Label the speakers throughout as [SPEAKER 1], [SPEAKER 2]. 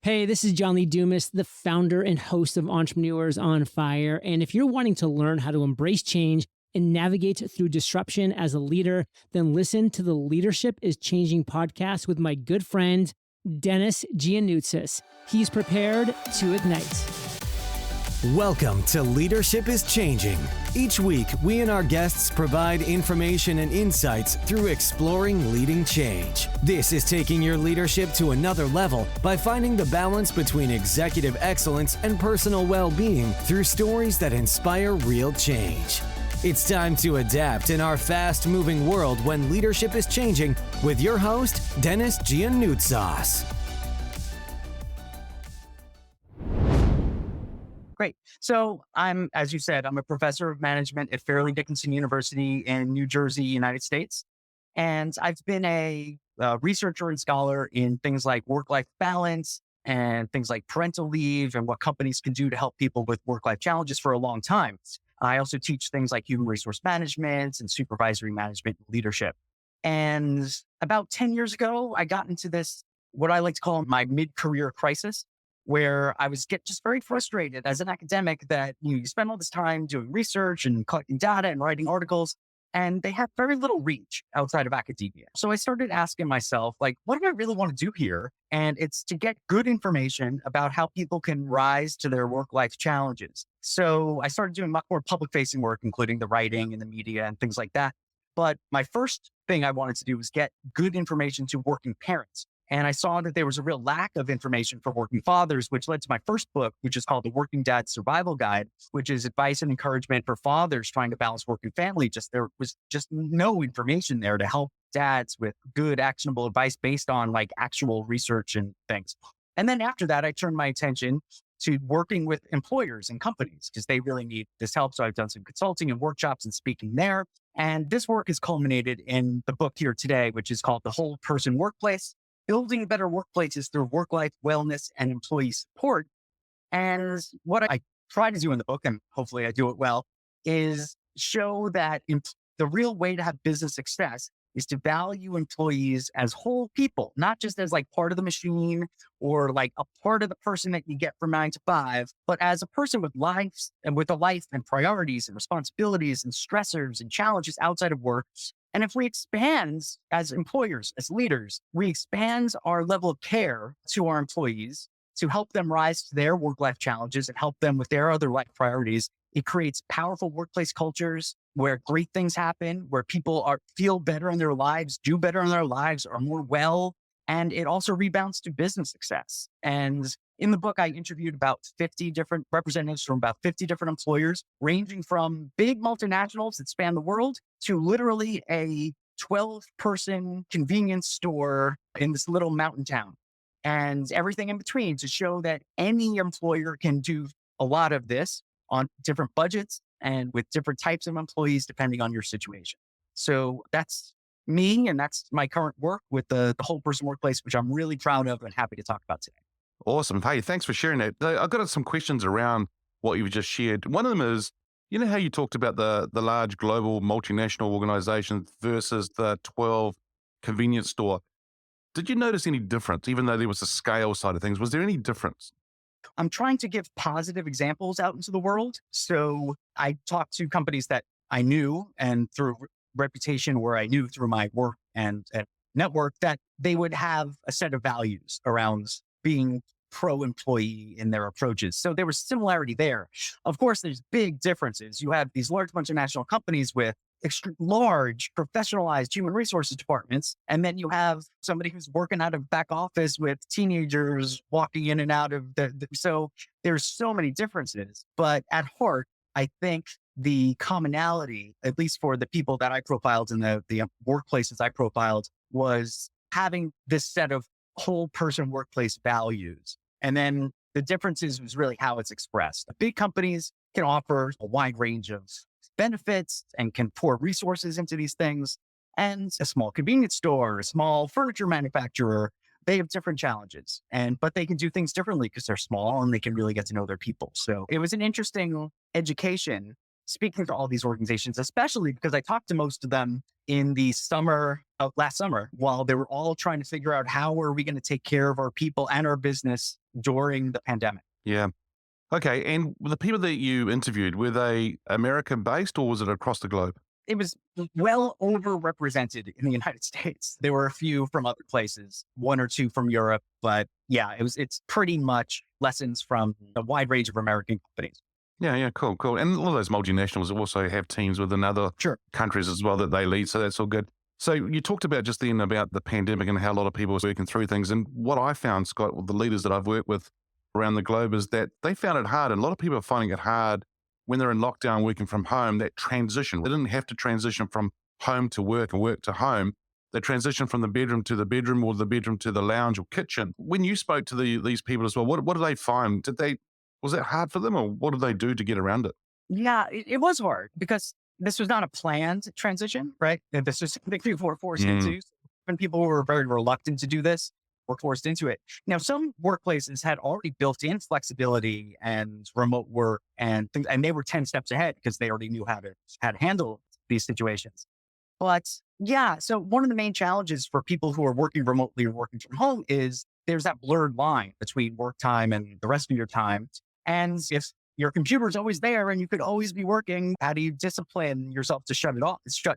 [SPEAKER 1] Hey, this is John Lee Dumas, the founder and host of Entrepreneurs on Fire. And if you're wanting to learn how to embrace change and navigate through disruption as a leader, then listen to the Leadership is Changing podcast with my good friend, Dennis Giannoutzis. He's prepared to ignite.
[SPEAKER 2] Welcome to Leadership is Changing. Each week, we and our guests provide information and insights through exploring leading change. This is taking your leadership to another level by finding the balance between executive excellence and personal well-being through stories that inspire real change. It's time to adapt in our fast-moving world when leadership is changing with your host, Dennis Giannoutzis.
[SPEAKER 3] Great. So as you said, I'm a professor of management at Fairleigh Dickinson University in New Jersey, United States. And I've been a researcher and scholar in things like work-life balance and things like parental leave and what companies can do to help people with work-life challenges for a long time. I also teach things like human resource management and supervisory management and leadership. And about 10 years ago, I got into this, what I like to call my mid-career crisis, where I was just very frustrated as an academic that you spend all this time doing research and collecting data and writing articles, and they have very little reach outside of academia. So I started asking myself, what do I really want to do here? And it's to get good information about how people can rise to their work-life challenges. So I started doing much more public-facing work, including the writing and the media and things like that. But my first thing I wanted to do was get good information to working parents. And I saw that there was a real lack of information for working fathers, which led to my first book, which is called The Working Dad Survival Guide, which is advice and encouragement for fathers trying to balance work and family. There was just no information there to help dads with good, actionable advice based on actual research and things. And then after that, I turned my attention to working with employers and companies because they really need this help. So I've done some consulting and workshops and speaking there. And this work has culminated in the book here today, which is called The Whole Person Workplace: Building Better Workplaces Through Work-Life Wellness and Employee Support. And what I try to do in the book, and hopefully I do it well, is show that the real way to have business success is to value employees as whole people, not just as part of the machine or a part of the person that you get from 9 to 5, but as a person with lives and with a life and priorities and responsibilities and stressors and challenges outside of work. And if we expand as employers, as leaders, we expand our level of care to our employees to help them rise to their work-life challenges and help them with their other life priorities. It creates powerful workplace cultures where great things happen, where people feel better in their lives, do better in their lives, are more well. And it also rebounds to business success. And in the book, I interviewed about 50 different representatives from about 50 different employers, ranging from big multinationals that span the world to literally a 12-person convenience store in this little mountain town and everything in between, to show that any employer can do a lot of this on different budgets and with different types of employees, depending on your situation. So that's me, and that's my current work with the Whole Person Workplace, which I'm really proud of and happy to talk about today.
[SPEAKER 4] Awesome. Hey, thanks for sharing that. I've got some questions around what you've just shared. One of them is, you know how you talked about the large global multinational organizations versus the 12 convenience store. Did you notice any difference, even though there was a scale side of things? Was there any difference?
[SPEAKER 3] I'm trying to give positive examples out into the world. So I talked to companies that I knew, and through reputation where I knew through my work and network, that they would have a set of values around being pro-employee in their approaches. So there was similarity there. Of course, there's big differences. You have these large multinational companies with large professionalized human resources departments. And then you have somebody who's working out of back office with teenagers walking in and out of so there's so many differences. But at heart, I think the commonality, at least for the people that I profiled and the workplaces I profiled, was having this set of whole person workplace values. And then the differences was really how it's expressed. Big companies can offer a wide range of benefits and can pour resources into these things. And a small convenience store, a small furniture manufacturer, they have different challenges, but they can do things differently because they're small and they can really get to know their people. So it was an interesting education speaking to all these organizations, especially because I talked to most of them in the summer of last summer while they were all trying to figure out how are we going to take care of our people and our business during the pandemic.
[SPEAKER 4] Yeah. Okay. And the people that you interviewed, were they American based or was it across the globe?
[SPEAKER 3] It was well overrepresented in the United States. There were a few from other places, one or two from Europe, but yeah, it's pretty much lessons from a wide range of American companies.
[SPEAKER 4] Yeah, yeah, cool, cool. And a lot of those multinationals also have teams within other
[SPEAKER 3] Sure.
[SPEAKER 4] countries as well that they lead. So that's all good. So you talked about just then about the pandemic and how a lot of people are working through things. And what I found, Scott, with the leaders that I've worked with around the globe is that they found it hard. And a lot of people are finding it hard when they're in lockdown working from home, that transition. They didn't have to transition from home to work and work to home. They transitioned from the bedroom to the bedroom or the bedroom to the lounge or kitchen. When you spoke to these people as well, what did they find? Was that hard for them or what did they do to get around it?
[SPEAKER 3] Yeah, it was hard because this was not a planned transition, right? And this was something people were forced into. When people were very reluctant to do this, were forced into it. Now, some workplaces had already built in flexibility and remote work and things, and they were 10 steps ahead because they already knew how to handle these situations. But yeah, so one of the main challenges for people who are working remotely or working from home is there's that blurred line between work time and the rest of your time. And if your computer is always there and you could always be working, how do you discipline yourself to shut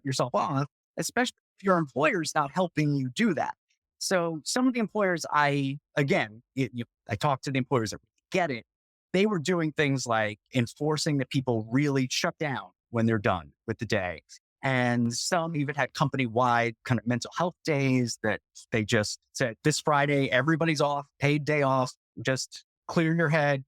[SPEAKER 3] yourself off, especially if your employer is not helping you do that? So some of the employers I talked to the employers that get it. They were doing things like enforcing that people really shut down when they're done with the day. And some even had company-wide kind of mental health days that they just said, this Friday, everybody's off, paid day off, just clear your head,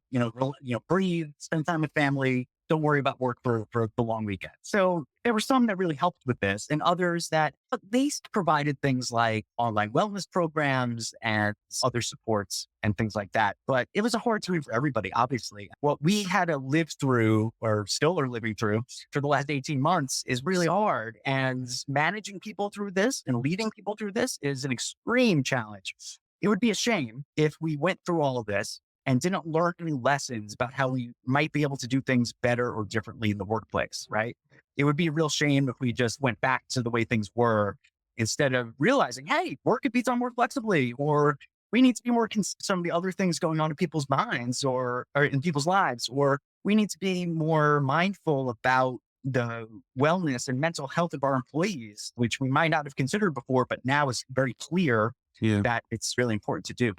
[SPEAKER 3] breathe, spend time with family. Don't worry about work for the long weekend. So there were some that really helped with this and others that at least provided things like online wellness programs and other supports and things like that. But it was a hard time for everybody, obviously. What we had to live through or still are living through for the last 18 months is really hard. And managing people through this and leading people through this is an extreme challenge. It would be a shame if we went through all of this and didn't learn any lessons about how we might be able to do things better or differently in the workplace, right? It would be a real shame if we just went back to the way things were instead of realizing, hey, work could be done more flexibly, or we need to be more some of the other things going on in people's minds or in people's lives, or we need to be more mindful about the wellness and mental health of our employees, which we might not have considered before, but now is very clear that it's really important to do.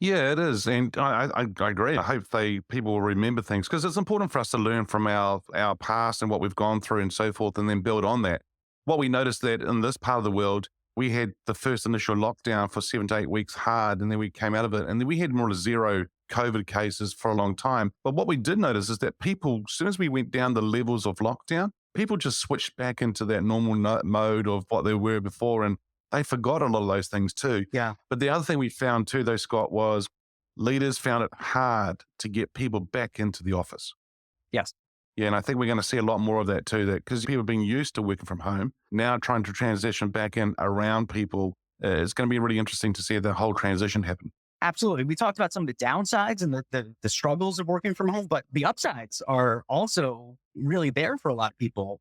[SPEAKER 4] Yeah, it is. And I agree. I hope people will remember things because it's important for us to learn from our past and what we've gone through and so forth and then build on that. What we noticed that in this part of the world, we had the first initial lockdown for 7 to 8 weeks hard and then we came out of it and then we had more or less zero COVID cases for a long time. But what we did notice is that people, as soon as we went down the levels of lockdown, people just switched back into that normal mode of what they were before and they forgot a lot of those things too.
[SPEAKER 3] Yeah.
[SPEAKER 4] But the other thing we found too, though, Scott, was leaders found it hard to get people back into the office.
[SPEAKER 3] Yes.
[SPEAKER 4] Yeah, and I think we're going to see a lot more of that too, that because people have been used to working from home, now trying to transition back in around people, it's going to be really interesting to see the whole transition happen.
[SPEAKER 3] Absolutely. We talked about some of the downsides and the struggles of working from home, but the upsides are also really there for a lot of people.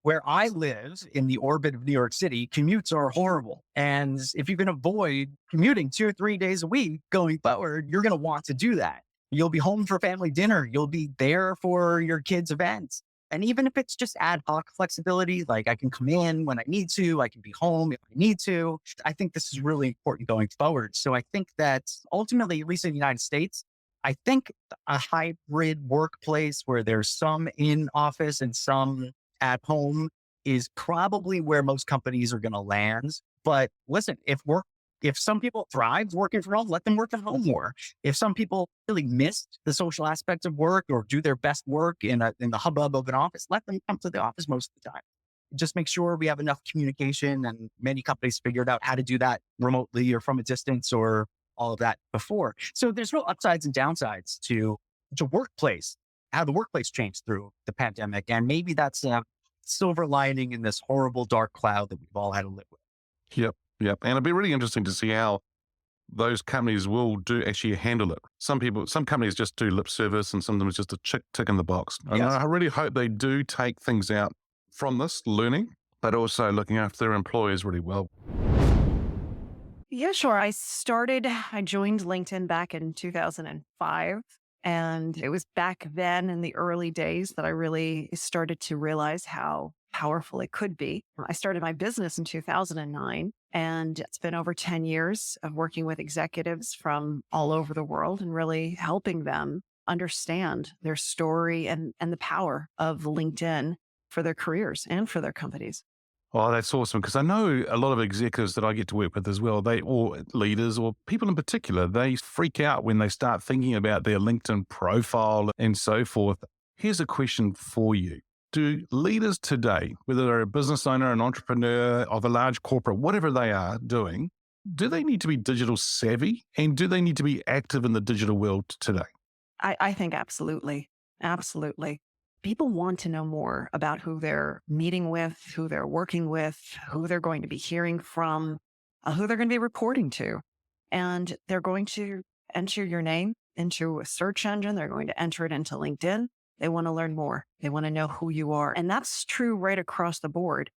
[SPEAKER 3] Where I live in the orbit of New York City, commutes are horrible. And if you can avoid commuting 2 or 3 days a week going forward, you're going to want to do that. You'll be home for family dinner. You'll be there for your kids' events. And even if it's just ad hoc flexibility, like I can come in when I need to, I can be home if I need to, I think this is really important going forward. So I think that ultimately, at least in the United States, I think a hybrid workplace where there's some in office and some at home is probably where most companies are going to land. But listen, if some people thrive working from home, let them work from home more. If some people really missed the social aspect of work or do their best work in the hubbub of an office, let them come to the office most of the time. Just make sure we have enough communication, and many companies figured out how to do that remotely or from a distance or all of that before. So there's real upsides and downsides to workplace, how the workplace changed through the pandemic. And maybe that's a silver lining in this horrible dark cloud that we've all had to live with.
[SPEAKER 4] Yep. And it'd be really interesting to see how those companies will do actually handle it. Some companies just do lip service, and some of them is just a tick in the box. And
[SPEAKER 3] Yes.
[SPEAKER 4] I really hope they do take things out from this learning, but also looking after their employees really well.
[SPEAKER 5] Yeah, sure. I joined LinkedIn back in 2005. And it was back then in the early days that I really started to realize how powerful it could be. I started my business in 2009, and it's been over 10 years of working with executives from all over the world and really helping them understand their story and the power of LinkedIn for their careers and for their companies.
[SPEAKER 4] Oh, that's awesome. Because I know a lot of executives that I get to work with as well, or leaders or people in particular, they freak out when they start thinking about their LinkedIn profile and so forth. Here's a question for you. Do leaders today, whether they're a business owner, an entrepreneur of a large corporate, whatever they are doing, do they need to be digital savvy, and do they need to be active in the digital world today?
[SPEAKER 5] I think absolutely. Absolutely. People want to know more about who they're meeting with, who they're working with, who they're going to be hearing from, who they're going to be reporting to. And they're going to enter your name into a search engine. They're going to enter it into LinkedIn. They want to learn more. They want to know who you are. And that's true right across the board.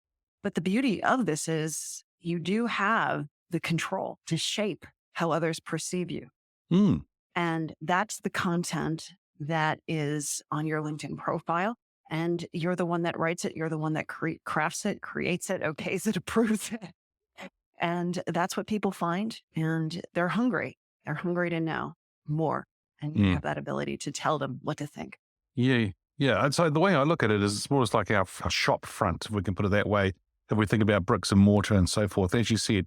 [SPEAKER 5] But the beauty of this is you do have the control to shape how others perceive you.
[SPEAKER 4] Mm.
[SPEAKER 5] And that's the content that is on your LinkedIn profile. And you're the one that writes it. You're the one that crafts it, creates it, okays it, approves it. And that's what people find. And they're hungry. They're hungry to know more. And you have that ability to tell them what to think.
[SPEAKER 4] Yeah. Yeah. And so the way I look at it is it's more like our shop front, if we can put it that way. If we think about bricks and mortar and so forth, as you said,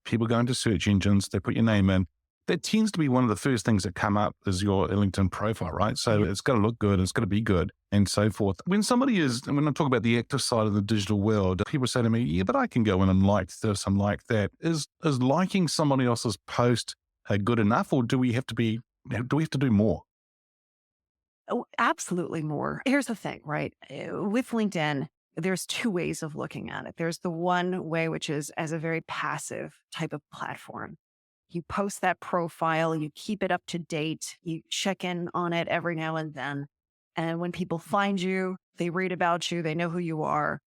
[SPEAKER 4] people go into search engines, they put your name in. That tends to be one of the first things that come up is your LinkedIn profile, right? So it's got to look good, it's got to be good and so forth. When I talk about the active side of the digital world, people say to me, yeah, but I can go in and like this and like that. Is liking somebody else's post good enough, or do we have to do more?
[SPEAKER 5] Oh, absolutely more. Here's the thing, right? With LinkedIn, there's two ways of looking at it. There's the one way, which is as a very passive type of platform. You post that profile, you keep it up to date, you check in on it every now and then. And when people find you, they read about you, they know who you are.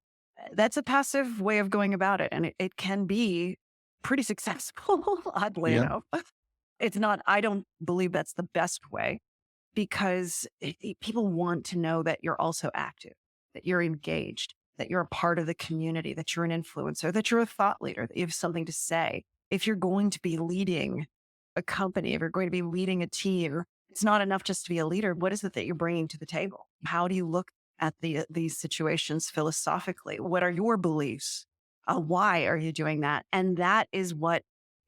[SPEAKER 5] That's a passive way of going about it. And it can be pretty successful, oddly
[SPEAKER 4] Yeah.
[SPEAKER 5] enough. It's not, I don't believe that's the best way because people want to know that you're also active, that you're engaged, that you're a part of the community, that you're an influencer, that you're a thought leader, that you have something to say. If you're going to be leading a company, if you're going to be leading a team, it's not enough just to be a leader. What is it that you're bringing to the table? How do you look at these situations philosophically? What are your beliefs? Why are you doing that? And that is what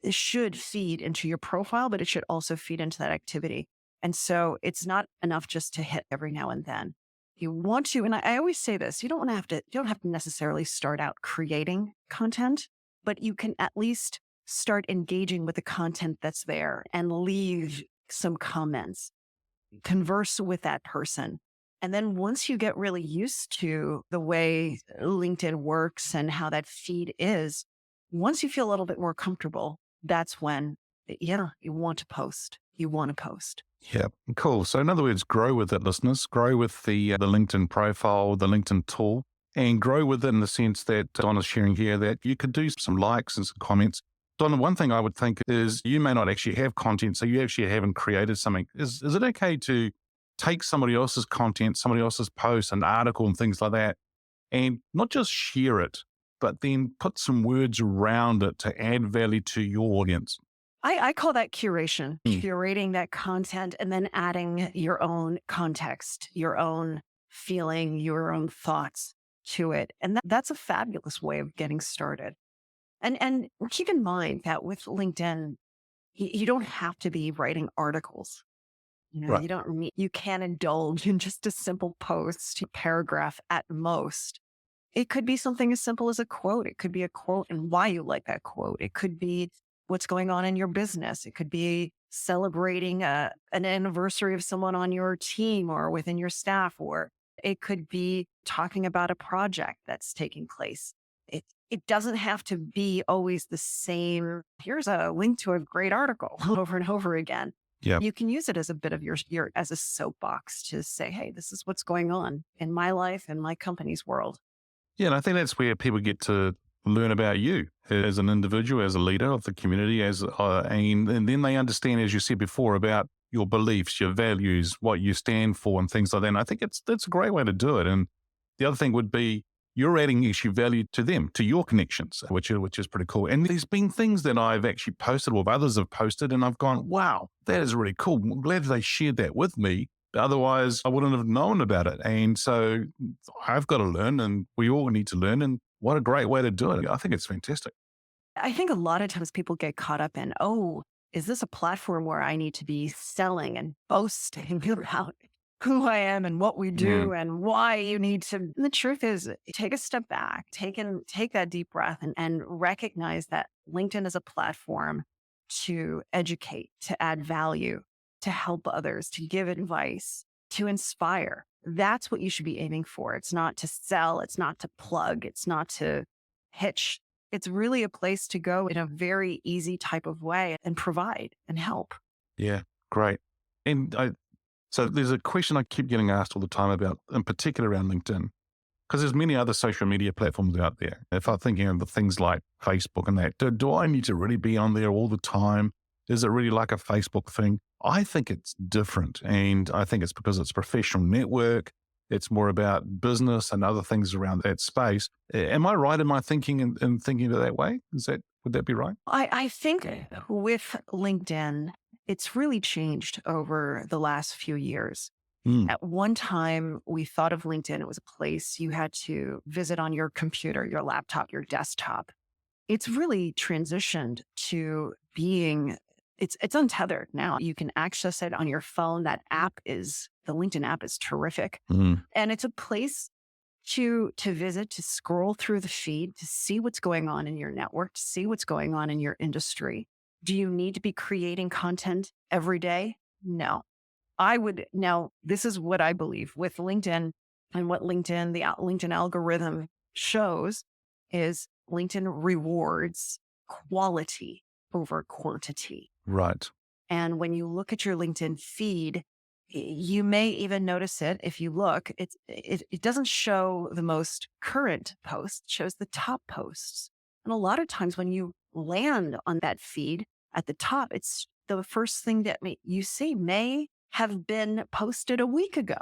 [SPEAKER 5] should feed into your profile, but it should also feed into that activity. And so it's not enough just to hit every now and then. You want to, and I always say this, you don't have to necessarily start out creating content, but you can at least start engaging with the content that's there and leave some comments, converse with that person. And then once you get really used to the way LinkedIn works and how that feed is, once you feel a little bit more comfortable, that's when, you want to post. You want to post.
[SPEAKER 4] Yeah, cool. So in other words, grow with it, listeners. Grow with the LinkedIn profile, the LinkedIn tool, and grow with it in the sense that Donna's sharing here that you could do some likes and some comments. Donna, one thing I would think is you may not actually have content, so you actually haven't created something. Is it okay to take somebody else's content, somebody else's post, an article and things like that, and not just share it, but then put some words around it to add value to your audience?
[SPEAKER 5] I call that curation, curating that content and then adding your own context, your own feeling, your own thoughts to it. And that's a fabulous way of getting started. And keep in mind that with LinkedIn, you don't have to be writing articles.
[SPEAKER 4] Right.
[SPEAKER 5] You can indulge in just a simple post, paragraph at most. It could be something as simple as a quote. It could be a quote and why you like that quote. It could be what's going on in your business. It could be celebrating an anniversary of someone on your team or within your staff, or it could be talking about a project that's taking place. it doesn't have to be always the same. Here's a link to a great article over and over again.
[SPEAKER 4] Yeah.
[SPEAKER 5] You can use it as a bit of your as a soapbox to say, hey, this is what's going on in my life and my company's world.
[SPEAKER 4] Yeah, and I think that's where people get to learn about you as an individual, as a leader of the community, and then they understand, as you said before, about your beliefs, your values, what you stand for, and things like that. And I think that's a great way to do it. And the other thing would be you're adding actually value to them, to your connections, which is pretty cool. And there's been things that I've actually posted or others have posted, and I've gone, wow, that is really cool. I'm glad they shared that with me. Otherwise, I wouldn't have known about it. And so I've got to learn, and we all need to learn. And what a great way to do it. I think it's fantastic.
[SPEAKER 5] I think a lot of times people get caught up in, oh, is this a platform where I need to be selling and boasting about who I am and what we do and why you need to. And the truth is, take a step back, take that deep breath and recognize that LinkedIn is a platform to educate, to add value, to help others, to give advice, to inspire. That's what you should be aiming for. It's not to sell. It's not to plug. It's not to pitch. It's really a place to go in a very easy type of way and provide and help.
[SPEAKER 4] Yeah, great. And so there's a question I keep getting asked all the time about, in particular around LinkedIn, because there's many other social media platforms out there. If I'm thinking of the things like Facebook and that, do I need to really be on there all the time? Is it really like a Facebook thing? I think it's different. And I think it's because it's a professional network. It's more about business and other things around that space. Am I right in my thinking and thinking of it that way? Would that be right?
[SPEAKER 5] I think with LinkedIn, it's really changed over the last few years. At one time, we thought of LinkedIn, it was a place you had to visit on your computer, your laptop, your desktop. It's really transitioned to being, it's untethered now. You can access it on your phone. The LinkedIn app is terrific. And it's a place to visit, to scroll through the feed, to see what's going on in your network, to see what's going on in your industry. Do you need to be creating content every day? No. Now, this is what I believe with LinkedIn, and what the LinkedIn algorithm shows is LinkedIn rewards quality over quantity.
[SPEAKER 4] Right.
[SPEAKER 5] And when you look at your LinkedIn feed, you may even notice it. If you look, it doesn't show the most current posts, it shows the top posts. And a lot of times when you land on that feed at the top, it's the first thing that you see may have been posted a week ago,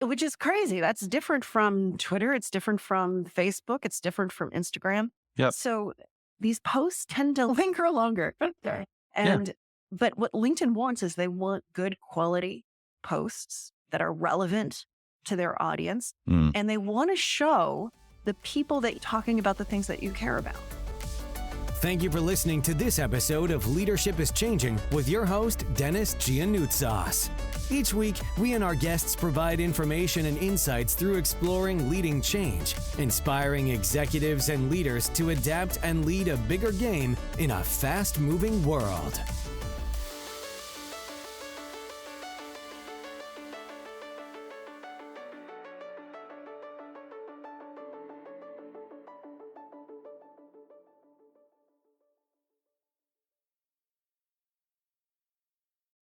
[SPEAKER 5] which is crazy. That's different from Twitter. It's different from Facebook. It's different from Instagram.
[SPEAKER 4] Yep.
[SPEAKER 5] So these posts tend to linger longer. But what LinkedIn wants is they want good quality posts that are relevant to their audience. And they want to show the people that talking about the things that you care about.
[SPEAKER 2] Thank you for listening to this episode of Leadership is Changing with your host, Dennis Giannoutsas. Each week, we and our guests provide information and insights through exploring leading change, inspiring executives and leaders to adapt and lead a bigger game in a fast-moving world.